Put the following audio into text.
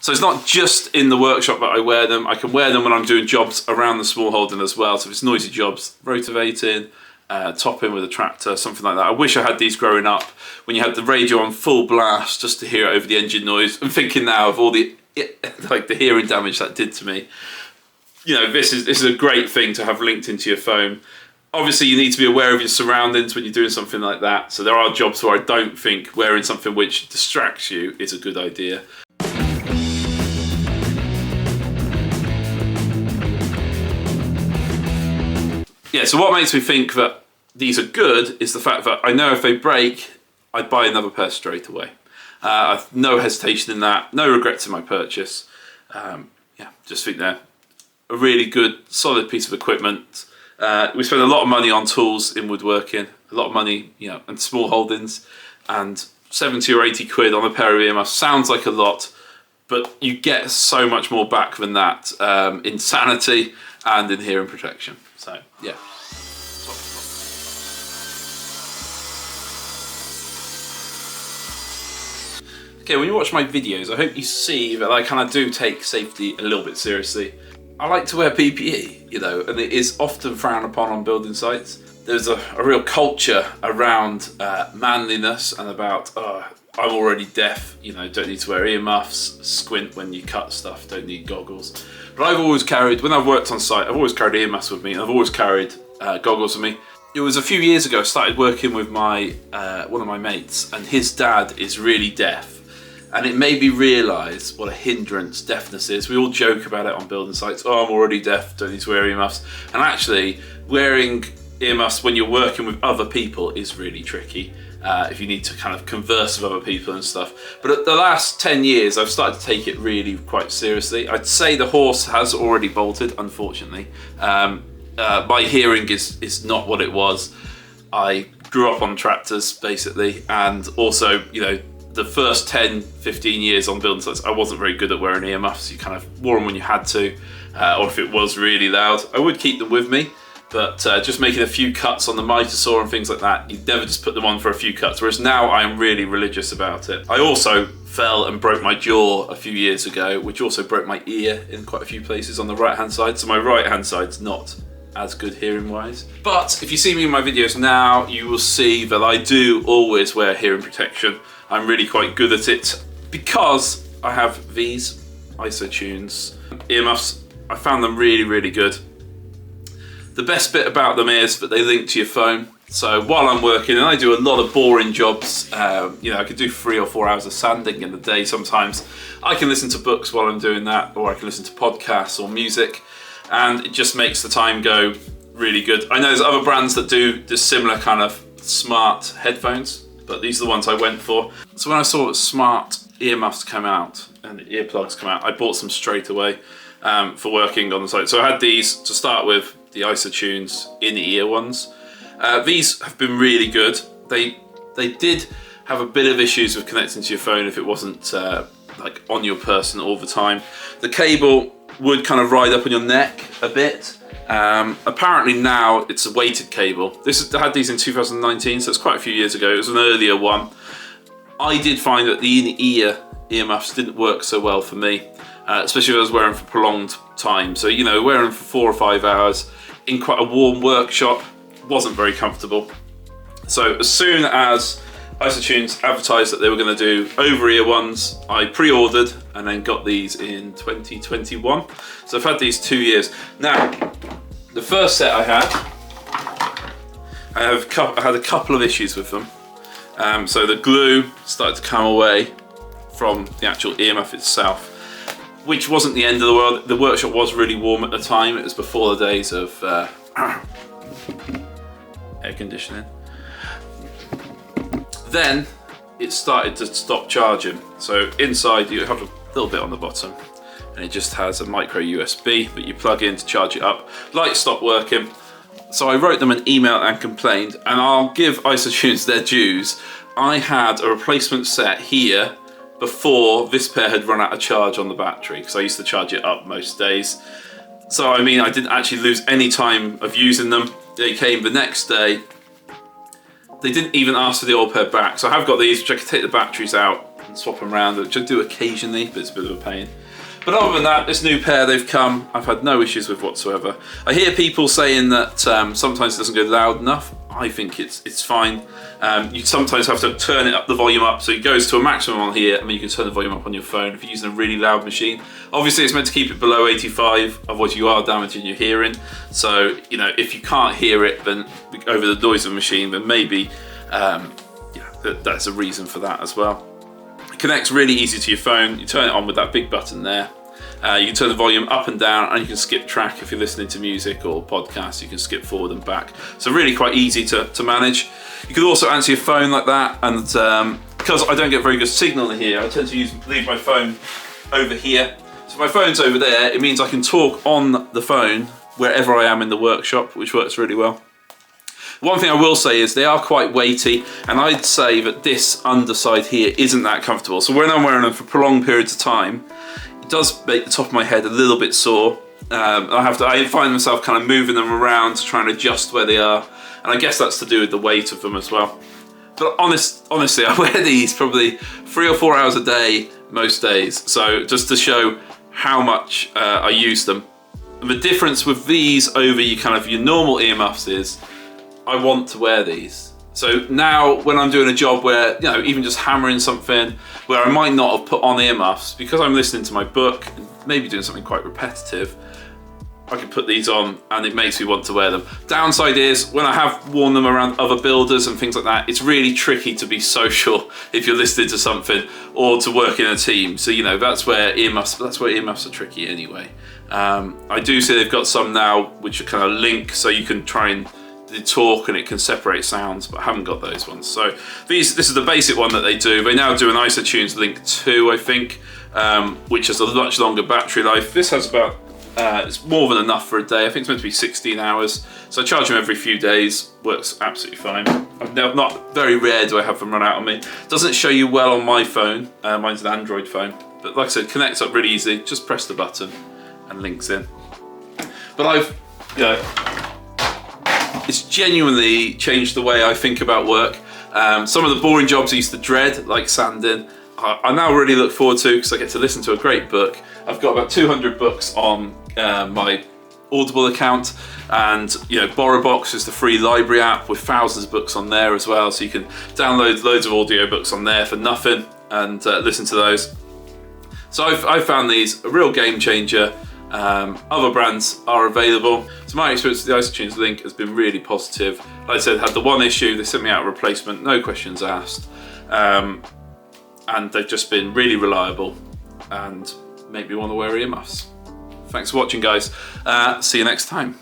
So it's not just in the workshop that I wear them. I can wear them when I'm doing jobs around the small holding as well. So if it's noisy jobs, rotavating, topping with a tractor, something like that. I wish I had these growing up when you had the radio on full blast just to hear it over the engine noise. I'm thinking now of all the hearing damage that did to me. You know, this is a great thing to have linked into your phone. Obviously, you need to be aware of your surroundings when you're doing something like that. So there are jobs where I don't think wearing something which distracts you is a good idea. Yeah, so what makes me think that these are good is the fact that I know if they break, I'd buy another pair straight away. I've no hesitation in that, no regrets in my purchase. Yeah, just think they're a really good, solid piece of equipment. We spend a lot of money on tools in woodworking, a lot of money, you know, and small holdings, and 70 or 80 quid on a pair of earmuffs sounds like a lot, but you get so much more back than that in sanity and in hearing protection. So, yeah. Okay, when you watch my videos, I hope you see that I kind of do take safety a little bit seriously. I like to wear PPE, you know, and it is often frowned upon on building sites. There's a real culture around manliness and about, I'm already deaf, you know, don't need to wear earmuffs, squint when you cut stuff, don't need goggles. But I've always carried, when I've worked on site, I've always carried earmuffs with me, and I've always carried goggles with me. It was a few years ago I started working with my one of my mates, and his dad is really deaf. And it made me realise what a hindrance deafness is. We all joke about it on building sites. Oh, I'm already deaf, don't need to wear earmuffs. And actually, wearing earmuffs when you're working with other people is really tricky. If you need to kind of converse with other people and stuff. But at the last 10 years, I've started to take it really quite seriously. I'd say the horse has already bolted, unfortunately. My hearing is not what it was. I grew up on tractors, basically, and also, you know, the first 10, 15 years on building sites, I wasn't very good at wearing earmuffs. You kind of wore them when you had to, or if it was really loud. I would keep them with me, but just making a few cuts on the miter saw and things like that, you'd never just put them on for a few cuts, whereas now I am really religious about it. I also fell and broke my jaw a few years ago, which also broke my ear in quite a few places on the right-hand side, so my right-hand side's not as good hearing-wise. But if you see me in my videos now, you will see that I do always wear hearing protection. I'm really quite good at it because I have these ISOtunes earmuffs. I found them really, really good. The best bit about them is that they link to your phone. So while I'm working, and I do a lot of boring jobs, you know, I could do 3 or 4 hours of sanding in the day sometimes. I can listen to books while I'm doing that, or I can listen to podcasts or music, and it just makes the time go really good. I know there's other brands that do this similar kind of smart headphones, but these are the ones I went for. So when I saw smart earmuffs come out and earplugs come out, I bought some straight away for working on the site. So I had these to start with, the ISOtunes in-ear ones. These have been really good. They did have a bit of issues with connecting to your phone if it wasn't like on your person all the time. The cable would kind of ride up on your neck a bit. Apparently now it's a weighted cable. I had these in 2019, so it's quite a few years ago. It was an earlier one. I did find that the in-ear earmuffs didn't work so well for me, especially if I was wearing for prolonged time. So, you know, wearing for 4 or 5 hours in quite a warm workshop wasn't very comfortable. So as soon as ISOtunes advertised that they were going to do over-ear ones, I pre-ordered and then got these in 2021. So I've had these 2 years. Now, the first set I had a couple of issues with them. So the glue started to come away from the actual earmuff itself, which wasn't the end of the world. The workshop was really warm at the time. It was before the days of air conditioning. Then it started to stop charging. So inside you have a little bit on the bottom, and it just has a micro USB that you plug in to charge it up. Light stopped working. So I wrote them an email and complained, and I'll give ISOtunes their dues. I had a replacement set here before this pair had run out of charge on the battery, because I used to charge it up most days. So I mean, I didn't actually lose any time of using them. They came the next day. They didn't even ask for the old pair back. So I have got these, which I can take the batteries out and swap them around, which I do occasionally, but it's a bit of a pain. But other than that, this new pair, they've come, I've had no issues with whatsoever. I hear people saying that sometimes it doesn't go loud enough. I think it's fine. You sometimes have to turn the volume up, so it goes to a maximum on here, and then you can turn the volume up on your phone if you're using a really loud machine. Obviously, it's meant to keep it below 85, otherwise you are damaging your hearing. So, you know, if you can't hear it then over the noise of the machine, then maybe that's a reason for that as well. It connects really easy to your phone. You turn it on with that big button there. You can turn the volume up and down, and you can skip track if you're listening to music or podcasts. You can skip forward and back. So really quite easy to manage. You can also answer your phone like that, and because I don't get very good signal in here, I tend to leave my phone over here. So if my phone's over there, it means I can talk on the phone wherever I am in the workshop, which works really well. One thing I will say is they are quite weighty, and I'd say that this underside here isn't that comfortable. So when I'm wearing them for prolonged periods of time, it does make the top of my head a little bit sore. I find myself kind of moving them around to try and adjust where they are, and I guess that's to do with the weight of them as well. But honestly, I wear these probably 3 or 4 hours a day most days, so just to show how much I use them. And the difference with these over your normal earmuffs is I want to wear these. So now when I'm doing a job where, you know, even just hammering something where I might not have put on earmuffs, because I'm listening to my book and maybe doing something quite repetitive, I can put these on and it makes me want to wear them. Downside is when I have worn them around other builders and things like that, it's really tricky to be social if you're listening to something or to work in a team. So, you know, that's where earmuffs are tricky anyway. I do see they've got some now which are kind of link, so you can try and talk and it can separate sounds, but I haven't got those ones. So this is the basic one that they do. They now do an ISOtunes Link 2, I think, which has a much longer battery life. This has about, it's more than enough for a day. I think it's meant to be 16 hours. So I charge them every few days, works absolutely fine. Not very rare do I have them run out on me. Doesn't show you well on my phone, mine's an Android phone. But like I said, connects up really easy, just press the button and links in. But it's genuinely changed the way I think about work. Some of the boring jobs I used to dread, like sanding, I now really look forward to because I get to listen to a great book. I've got about 200 books on my Audible account, and BorrowBox is the free library app with thousands of books on there as well, so you can download loads of audiobooks on there for nothing and listen to those. So I've found these a real game changer. Other brands are available. So my experience with the ISOtunes Link has been really positive. Like I said, had the one issue, they sent me out a replacement, no questions asked. And they've just been really reliable and make me want to wear earmuffs. Thanks for watching, guys. See you next time.